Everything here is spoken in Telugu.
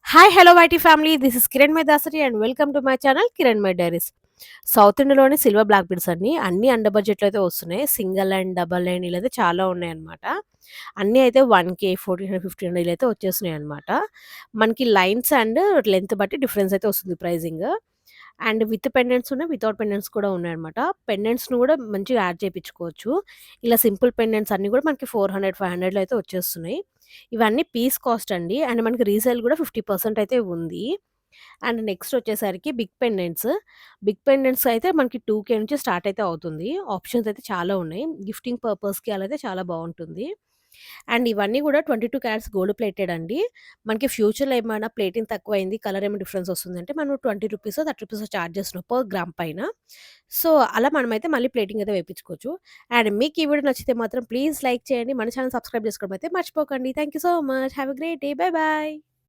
Hi hello YT family this is Kiran my Dasari and welcome to my channel Kiran my diaries. South ఇండియాలోని సిల్వర్ బ్లాక్ బీడ్స్ అన్నీ అండర్ బడ్జెట్లో అయితే వస్తున్నాయి. సింగిల్ అండ్ డబల్ అండ్ ఇలా అయితే చాలా ఉన్నాయన్నమాట. అన్నీ అయితే 1K 1400 1500 ఇలా అయితే వచ్చేస్తున్నాయి అనమాట. మనకి లైన్స్ అండ్ లెంత్ బట్టి డిఫరెన్స్ అయితే వస్తుంది ప్రైజింగ్. అండ్ విత్ పెండెంట్స్ ఉన్నాయి, వితౌట్ పెండెంట్స్ కూడా ఉన్నాయన్నమాట. పెండెంట్స్‌ని కూడా మంచిగా యాడ్ చేపించుకోవచ్చు. ఇలా సింపుల్ పెండెంట్స్ అన్నీ కూడా మనకి 400, 500లో అయితే వచ్చేస్తున్నాయి. ఇవన్నీ పీస్ కాస్ట్ అండి. అండ్ మనకి రీసేల్ కూడా 50% అయితే ఉంది. అండ్ నెక్స్ట్ వచ్చేసరికి బిగ్ పెండెంట్స్. బిగ్ పెండెంట్స్ అయితే మనకి 2K నుంచి స్టార్ట్ అయితే అవుతుంది. ఆప్షన్స్ అయితే చాలా ఉన్నాయి. గిఫ్టింగ్ పర్పస్‌కి అలా అయితే చాలా బావుంటుంది. అండ్ ఇవన్నీ కూడా 22 క్యారెట్స్ గోల్డ్ ప్లేటెడ్ అండి. మనకి ఫ్యూచర్‌లో ఏమైనా ప్లేటింగ్ తక్కువైంది, కలర్ ఏమైనా డిఫరెన్స్ వస్తుందంటే మనం రూ. 20, రూ. 30 చార్జ్ చేస్తున్నాం పర్ గ్రామ్ పైన. సో, అలా మనమైతే మళ్ళీ ప్లేటింగ్ అయితే వేపించుకోవచ్చు. అండ్ మీకు ఈ వీడియో నచ్చితే మాత్రం ప్లీజ్ లైక్ చేయండి. మన ఛానెల్ సబ్స్క్రైబ్ చేసుకోవడం అయితే మర్చిపోకండి. Thank you so much. Have a great day. By by.